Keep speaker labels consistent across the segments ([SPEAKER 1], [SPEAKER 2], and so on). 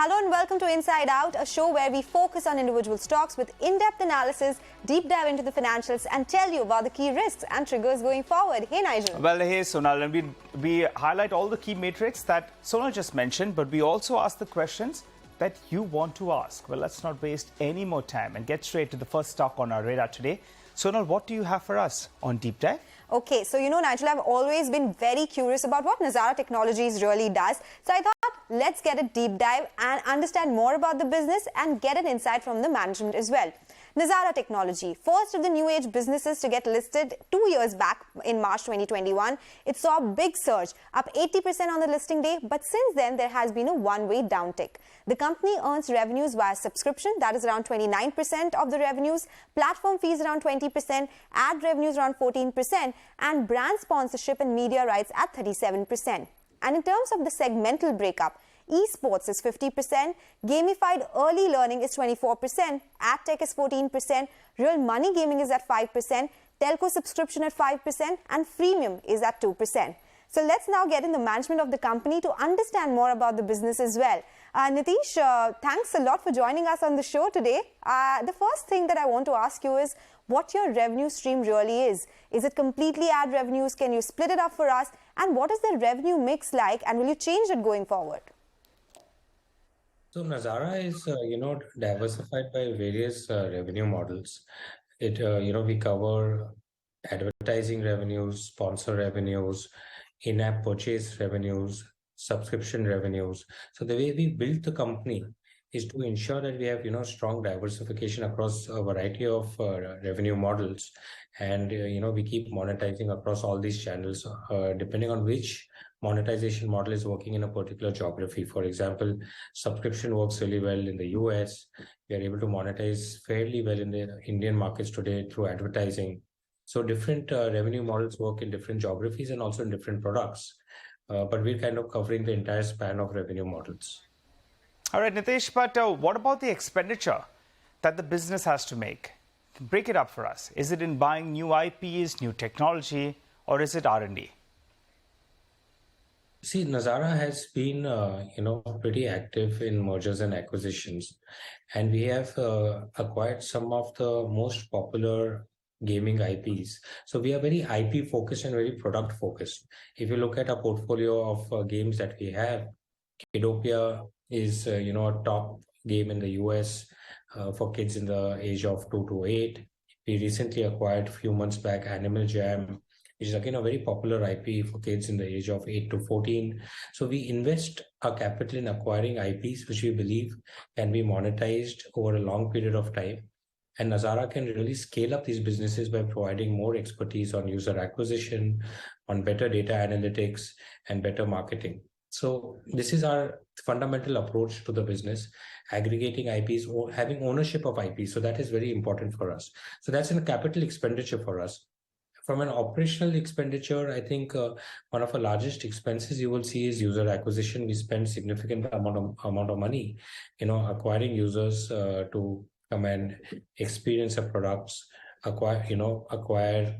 [SPEAKER 1] Hello and welcome to Inside Out, a show where we focus on individual stocks with in-depth analysis, deep dive into the financials and tell you about the key risks and triggers going forward. Hey Nigel.
[SPEAKER 2] Well, hey Sonal, and we highlight all the key metrics that Sonal just mentioned, but we also ask the questions that you want to ask. Well, let's not waste any more time and get straight to the first stock on our radar today. Sonal, what do you have for us on Deep Dive?
[SPEAKER 1] Okay, so Nigel, I've always been very curious about what Nazara Technologies really does. So I thought, let's get a deep dive and understand more about the business and get an insight from the management as well. Nazara Technology, first of the new age businesses to get listed 2 years back in March 2021. It saw a big surge, up 80% on the listing day, but since then there has been a one-way downtick. The company earns revenues via subscription, that is around 29% of the revenues, platform fees around 20%, ad revenues around 14%, and brand sponsorship and media rights at 37%. And in terms of the segmental breakup, esports is 50%, gamified early learning is 24%, ad tech is 14%, real money gaming is at 5%, telco subscription at 5%, and freemium is at 2%. So let's now get in the management of the company to understand more about the business as well. Nitish, thanks a lot for joining us on the show today. The first thing that I want to ask you is what your revenue stream really is. Is it completely ad revenues? Can you split it up for us? And what is the revenue mix like? And will you change it going forward?
[SPEAKER 3] So Nazara is, diversified by various revenue models. We cover advertising revenues, sponsor revenues, in-app purchase revenues, subscription revenues. So the way we built the company is to ensure that we have, strong diversification across a variety of revenue models. And, we keep monetizing across all these channels, depending on which monetization model is working in a particular geography. For example, subscription works really well in the US. We are able to monetize fairly well in the Indian markets today through advertising. So different revenue models work in different geographies and also in different products. But we're kind of covering the entire span of revenue models.
[SPEAKER 2] All right, Nitish, but what about the expenditure that the business has to make? Break it up for us. Is it in buying new IPs, new technology, or is it R&D?
[SPEAKER 3] See, Nazara has been, pretty active in mergers and acquisitions, and we have acquired some of the most popular gaming IPs. So we are very IP focused and very product focused. If you look at a portfolio of games that we have, Kidopia is, a top game in the US for kids in the age of 2 to 8. We recently acquired a few months back Animal Jam, which is again a very popular IP for kids in the age of 8 to 14. So we invest our capital in acquiring IPs, which we believe can be monetized over a long period of time. And Nazara can really scale up these businesses by providing more expertise on user acquisition, on better data analytics, and better marketing. So this is our fundamental approach to the business, aggregating IPs or having ownership of IPs. So that is very important for us. So that's a capital expenditure for us. From an operational expenditure, I think one of the largest expenses you will see is user acquisition. We spend significant amount of money, acquiring users to come and experience our products, acquire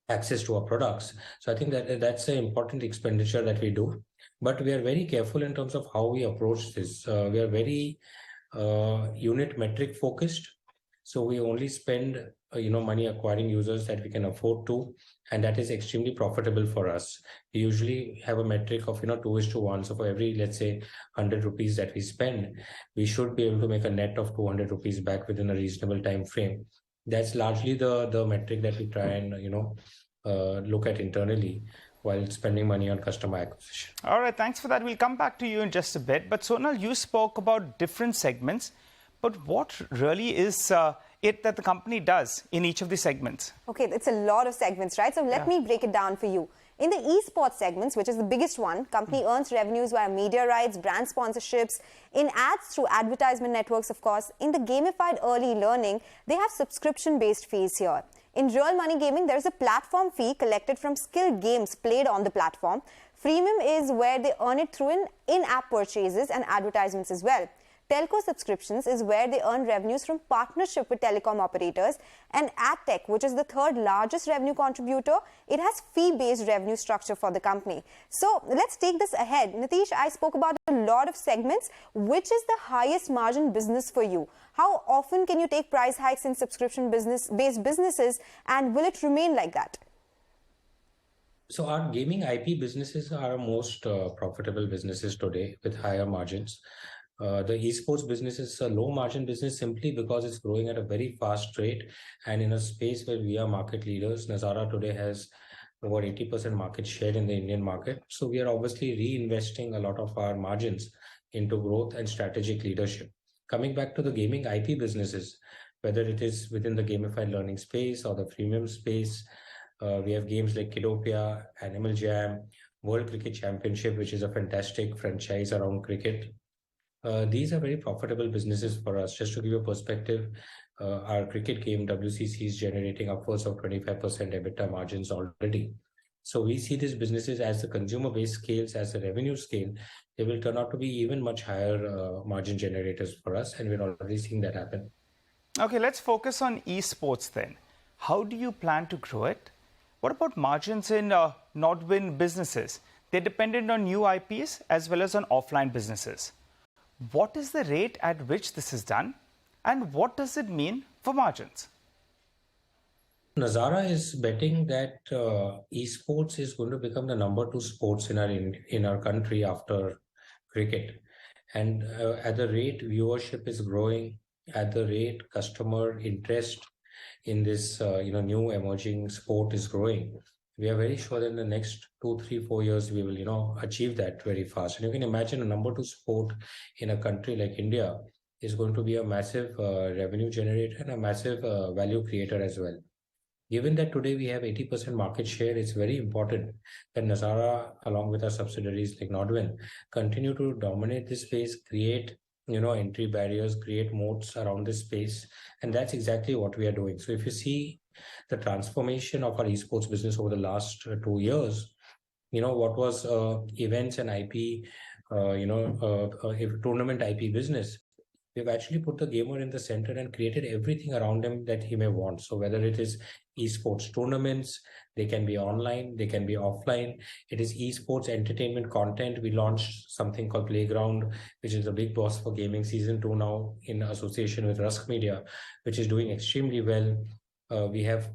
[SPEAKER 3] access to our products. So I think that's an important expenditure that we do. But we are very careful in terms of how we approach this. We are very unit metric focused. So we only spend money acquiring users that we can afford to, and that is extremely profitable for us. We usually have a metric of 2:1. So for every, let's say, 100 rupees that we spend, we should be able to make a net of 200 rupees back within a reasonable time frame. That's largely the metric that we try and look at internally while spending money on customer acquisition.
[SPEAKER 2] All right, thanks for that. We'll come back to you in just a bit. But Sonal, you spoke about different segments. But what really is it that the company does in each of the segments? Okay,
[SPEAKER 1] it's a lot of segments, right? So let me break it down for you. In the esports segments, which is the biggest one, company earns revenues via media rights, brand sponsorships, in ads through advertisement networks, of course. In the gamified early learning, they have subscription-based fees here. In real money gaming, there is a platform fee collected from skilled games played on the platform. Freemium is where they earn it through in-app purchases and advertisements as well. Telco subscriptions is where they earn revenues from partnership with telecom operators, and AdTech, which is the third largest revenue contributor, it has fee-based revenue structure for the company. So let's take this ahead. Nitish, I spoke about a lot of segments. Which is the highest margin business for you? How often can you take price hikes in subscription-based businesses, and will it remain like that?
[SPEAKER 3] So our gaming IP businesses are our most profitable businesses today with higher margins. The esports business is a low margin business simply because it's growing at a very fast rate, and in a space where we are market leaders. Nazara today has over 80% market share in the Indian market. So we are obviously reinvesting a lot of our margins into growth and strategic leadership. Coming back to the gaming IP businesses, whether it is within the gamified learning space or the freemium space, we have games like Kidopia, Animal Jam, World Cricket Championship, which is a fantastic franchise around cricket. These are very profitable businesses for us. Just to give you a perspective, our cricket game WCC is generating upwards of 25% EBITDA margins already. So we see these businesses as the consumer base scales, as the revenue scale, they will turn out to be even much higher margin generators for us, and we're already seeing that happen.
[SPEAKER 2] Okay, let's focus on esports then. How do you plan to grow it? What about margins in not-win businesses? They're dependent on new IPs as well as on offline businesses. What is the rate at which this is done, and what does it mean for margins?
[SPEAKER 3] Nazara is betting that esports is going to become the number 2 sports in our country after cricket, and at the rate viewership is growing, at the rate customer interest in this new emerging sport is growing, we are very sure that in the next 2, 3, 4 years we will achieve that very fast. And you can imagine a number 2 sport in a country like India is going to be a massive revenue generator and a massive value creator as well. Given that today we have 80% market share, it's very important that Nazara, along with our subsidiaries like Nodwin, continue to dominate this space, create entry barriers, create moats around this space. And that's exactly what we are doing. So if you see the transformation of our esports business over the last 2 years, what was events and IP, tournament IP business, we've actually put the gamer in the center and created everything around him that he may want. So whether it is esports tournaments, they can be online, they can be offline. It is esports entertainment content. We launched something called Playground, which is the big boss for gaming season 2 now in association with Rusk Media, which is doing extremely well. We have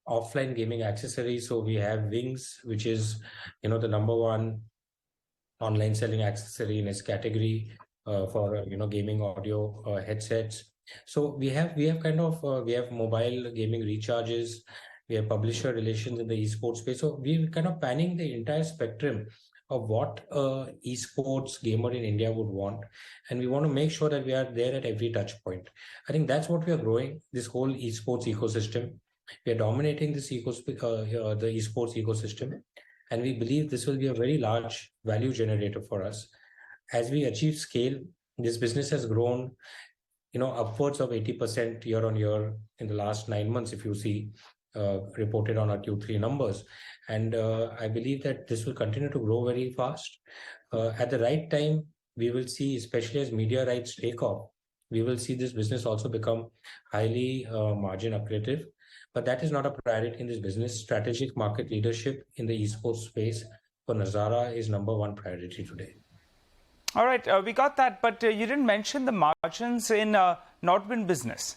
[SPEAKER 3] offline gaming accessories. So we have Wings, which is, the number 1 online selling accessory in its category for, gaming audio headsets. So we have mobile gaming recharges, we have publisher relations in the esports space. So we're kind of panning the entire spectrum of what esports gamer in India would want. And we want to make sure that we are there at every touch point. I think that's what we are growing, this whole esports ecosystem. We are dominating this the esports ecosystem. And we believe this will be a very large value generator for us. As we achieve scale, this business has grown, upwards of 80% year on year in the last 9 months, if you see reported on our Q3 numbers. And I believe that this will continue to grow very fast. At the right time, we will see, especially as media rights take off, we will see this business also become highly margin accretive. But that is not a priority in this business. Strategic market leadership in the esports space for Nazara is number 1 priority today.
[SPEAKER 2] All right, we got that, but you didn't mention the margins in not-win business.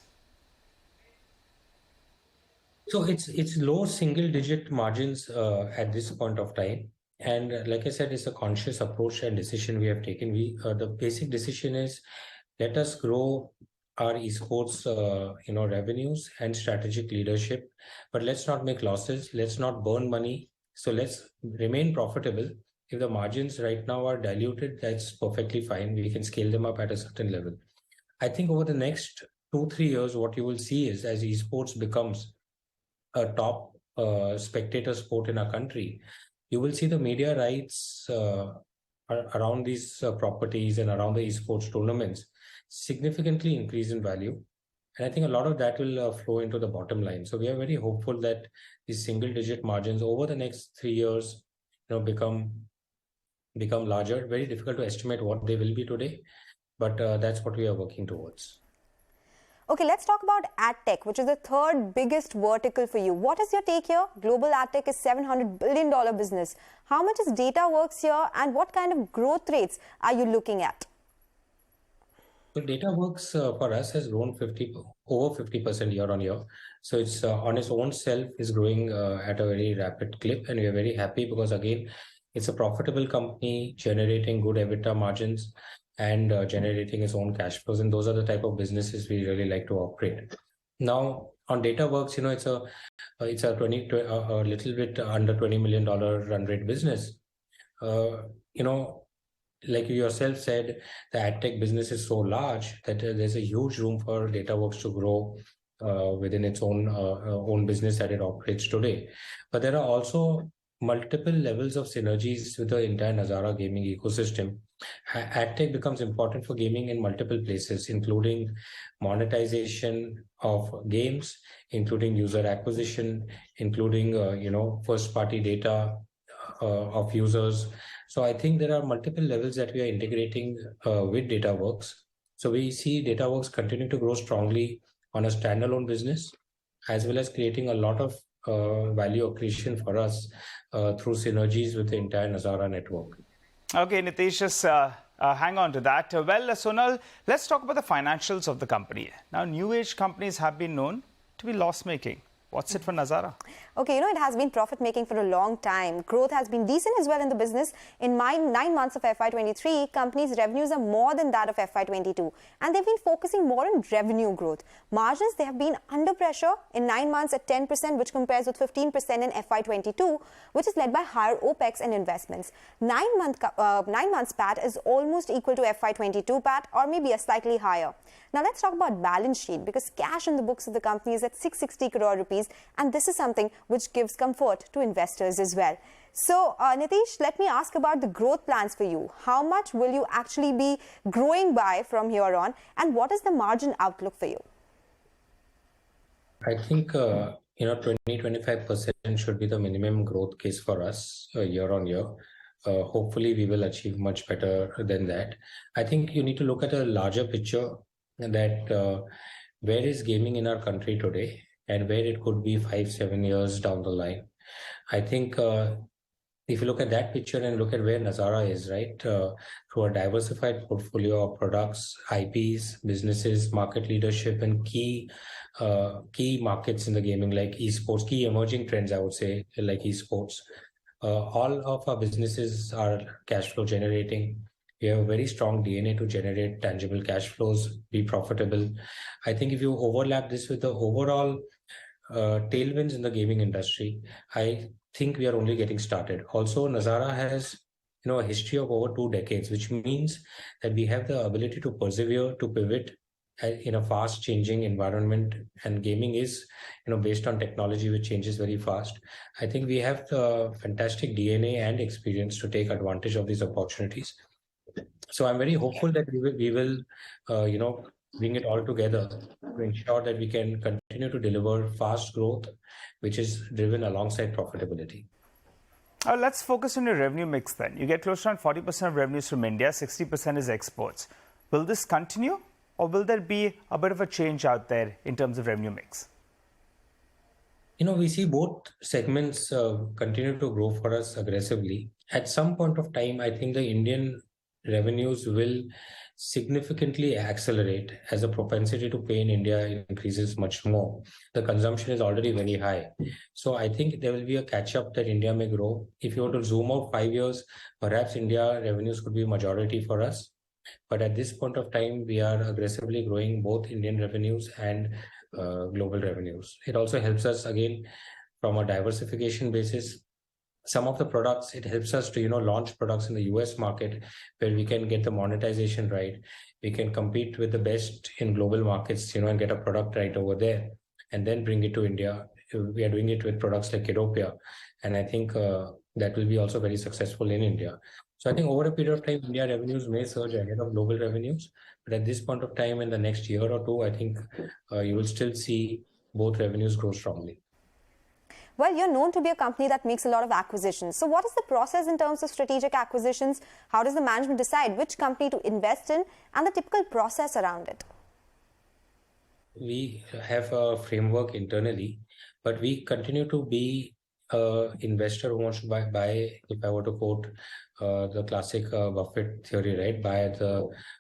[SPEAKER 3] So it's low single-digit margins at this point of time, and like I said, it's a conscious approach and decision we have taken. The basic decision is let us grow our esports, revenues and strategic leadership, but let's not make losses. Let's not burn money. So let's remain profitable. If the margins right now are diluted, that's perfectly fine. We can scale them up at a certain level. I think over the next 2-3 years, what you will see is as esports becomes a top spectator sport in our country, you will see the media rights around these properties and around the esports tournaments significantly increase in value. And I think a lot of that will flow into the bottom line. So we are very hopeful that these single-digit margins over the next 3 years, become larger. Very difficult to estimate what they will be today. but that's what we are working towards.
[SPEAKER 1] Okay, let's talk about ad tech, which is the third biggest vertical for you. What is your take here? Global ad tech is $700 billion business. How much is DataWorks here, and what kind of growth rates are you looking at?
[SPEAKER 3] So DataWorks for us has grown over 50% year on year. So it's on its own self is growing at a very rapid clip, and we are very happy because again, it's a profitable company generating good EBITDA margins and generating its own cash flows, and those are the type of businesses we really like to operate. Now on DataWorks, it's a little bit under $20 million run rate business. Like you yourself said, the ad tech business is so large that there's a huge room for DataWorks to grow within its own business that it operates today. But there are also multiple levels of synergies with the entire Nazara gaming ecosystem. Ad tech becomes important for gaming in multiple places, including monetization of games, including user acquisition, including first-party data of users. So I think there are multiple levels that we are integrating with DataWorks. So we see DataWorks continue to grow strongly on a standalone business, as well as creating a lot of value accretion for us through synergies with the entire Nazara network.
[SPEAKER 2] Okay, Nitish, just hang on to that. Sonal, let's talk about the financials of the company. Now, new age companies have been known to be loss-making. What's it for Nazara?
[SPEAKER 1] Okay, it has been profit-making for a long time. Growth has been decent as well in the business. In 9 months of FY23, companies' revenues are more than that of FY22. And they've been focusing more on revenue growth. Margins, they have been under pressure in 9 months at 10%, which compares with 15% in FY22, which is led by higher OPEX and investments. 9 months PAT is almost equal to FY22 PAT, or maybe a slightly higher. Now let's talk about balance sheet, because cash in the books of the company is at 660 crore rupees, and this is something which gives comfort to investors as well. So Nitish, let me ask about the growth plans for you. How much will you actually be growing by from here on, and what is the margin outlook for you?
[SPEAKER 3] I think 20-25% should be the minimum growth case for us year on year. Hopefully we will achieve much better than that. I think you need to look at a larger picture, that where is gaming in our country today and where it could be 5-7 years down the line. I think if you look at that picture and look at where Nazara is, right, through a diversified portfolio of products, IPs, businesses, market leadership, and key markets in the gaming like esports, key emerging trends, I would say, like esports. All of our businesses are cash flow generating. We have a very strong DNA to generate tangible cash flows, be profitable. I think if you overlap this with the overall tailwinds in the gaming industry, I think we are only getting started. Also, Nazara has a history of over 2 decades, which means that we have the ability to persevere, to pivot in a fast changing environment, and gaming is based on technology which changes very fast. I think we have the fantastic DNA and experience to take advantage of these opportunities. So I'm very hopeful that we will bring it all together to ensure that we can continue to deliver fast growth, which is driven alongside profitability.
[SPEAKER 2] Let's focus on your revenue mix then. You get close to around 40% of revenues from India, 60% is exports. Will this continue, or will there be a bit of a change out there in terms of revenue mix?
[SPEAKER 3] We see both segments continue to grow for us aggressively. At some point of time, I think the Indian revenues will significantly accelerate as the propensity to pay in India increases much more. The consumption is already very high. So I think there will be a catch-up that India may grow. If you were to zoom out 5 years, perhaps India revenues could be a majority for us. But at this point of time, we are aggressively growing both Indian revenues and global revenues. It also helps us, again, from a diversification basis. Some of the products, it helps us to launch products in the US market where we can get the monetization right. We can compete with the best in global markets, and get a product right over there and then bring it to India. We are doing it with products like Kiropia, and I think that will be also very successful in India. So I think over a period of time, India revenues may surge ahead of global revenues, but at this point of time, in the next year or two, I think you will still see both revenues grow strongly.
[SPEAKER 1] Well, you're known to be a company that makes a lot of acquisitions. So what is the process in terms of strategic acquisitions? How does the management decide which company to invest in and the typical process around it?
[SPEAKER 3] We have a framework internally, but we continue to be an investor who wants to buy, if I were to quote the classic Buffett theory, right?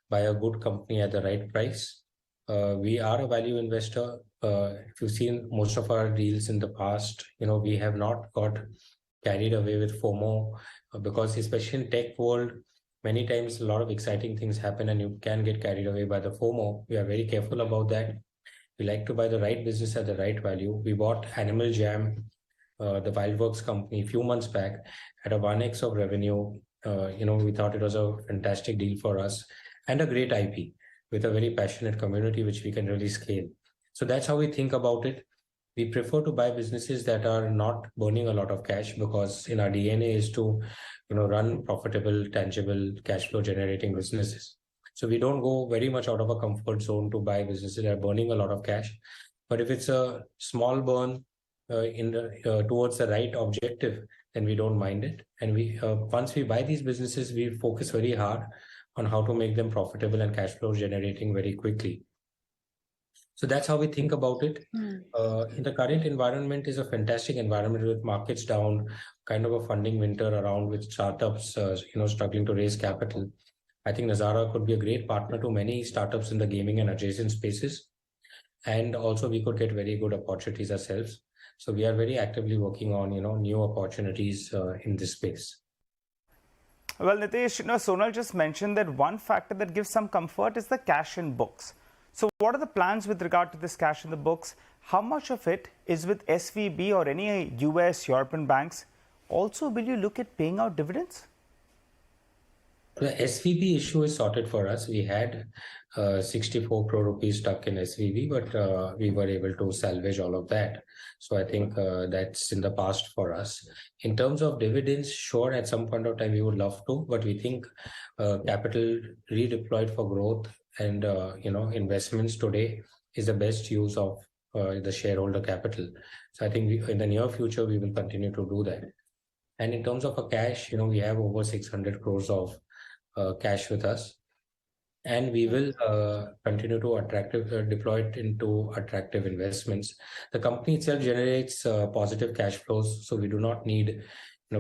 [SPEAKER 3] Buy a good company at the right price. We are a value investor. If you've seen most of our deals in the past, we have not got carried away with FOMO because especially in tech world, many times a lot of exciting things happen and you can get carried away by the FOMO. We are very careful about that. We like to buy the right business at the right value. We bought Animal Jam, the Wildworks company, a few months back at a 1x of revenue. We thought it was a fantastic deal for us and a great IP with a very passionate community, which we can really scale. So that's how we think about it. We prefer to buy businesses that are not burning a lot of cash because in our DNA is to, run profitable, tangible, cash flow generating businesses. So we don't go very much out of our comfort zone to buy businesses that are burning a lot of cash. But if it's a small burn towards the right objective, then we don't mind it. And we once we buy these businesses, we focus very hard on how to make them profitable and cash flow generating very quickly. So that's how we think about it. In the current environment is a fantastic environment with markets down, kind of a funding winter around with startups, struggling to raise capital. I think Nazara could be a great partner to many startups in the gaming and adjacent spaces. And also we could get very good opportunities ourselves. So we are very actively working on, new opportunities in this space.
[SPEAKER 2] Well, Nitish, Sonal just mentioned that one factor that gives some comfort is the cash in books. So what are the plans with regard to this cash in the books? How much of it is with SVB or any US, European banks? Also, will you look at paying out dividends?
[SPEAKER 3] The SVB issue is sorted for us. We had 64 crore rupees stuck in SVB, but we were able to salvage all of that. So I think that's in the past for us. In terms of dividends, sure, at some point of time we would love to, but we think capital redeployed for growth and investments today is the best use of the shareholder capital. So I think in the near future we will continue to do that. And in terms of a cash, we have over 600 crores of cash with us, and we will continue to deploy it into attractive investments. The company itself generates positive cash flows, so we do not need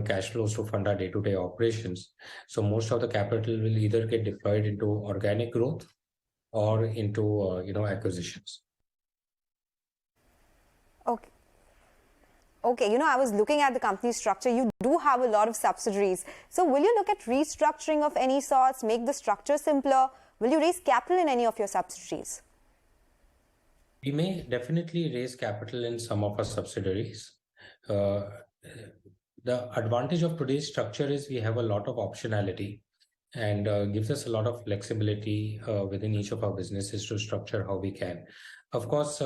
[SPEAKER 3] cash flows to fund our day-to-day operations. So most of the capital will either get deployed into organic growth or into acquisitions.
[SPEAKER 1] Okay, I was looking at the company structure. You do have a lot of subsidiaries. So will you look at restructuring of any sorts, make the structure simpler? Will you raise capital in any of your subsidiaries?
[SPEAKER 3] We may definitely raise capital in some of our subsidiaries. The advantage of today's structure is we have a lot of optionality and gives us a lot of flexibility within each of our businesses to structure how we can. Of course,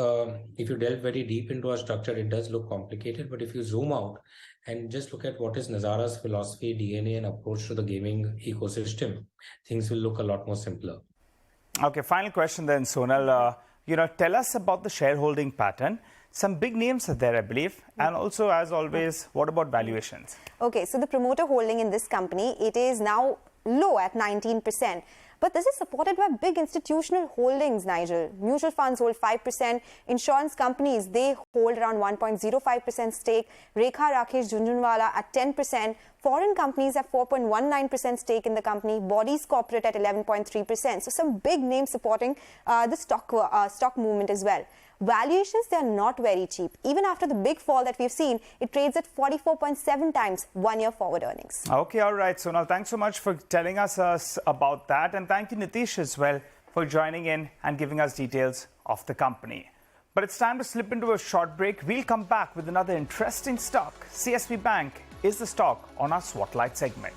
[SPEAKER 3] if you delve very deep into our structure, it does look complicated. But if you zoom out and just look at what is Nazara's philosophy, DNA, and approach to the gaming ecosystem, things will look a lot more simpler.
[SPEAKER 2] Okay, final question then, Sonal. Tell us about the shareholding pattern. Some big names are there, I believe. And also, as always, what about valuations? Okay,
[SPEAKER 1] so the promoter holding in this company, it is now low at 19%. But this is supported by big institutional holdings, Nigel. Mutual funds hold 5%. Insurance companies, they hold around 1.05% stake. Rekha Rakesh Jhunjhunwala at 10%. Foreign companies have 4.19% stake in the company. Bodies Corporate at 11.3%. So some big names supporting the stock movement as well. Valuations, they are not very cheap. Even after the big fall that we've seen, it trades at 44.7 times one-year forward earnings.
[SPEAKER 2] Okay, all right, Sonal. Thanks so much for telling us about that. And thank you, Nitish, as well, for joining in and giving us details of the company. But it's time to slip into a short break. We'll come back with another interesting stock. CSB Bank is the stock on our Spotlight segment.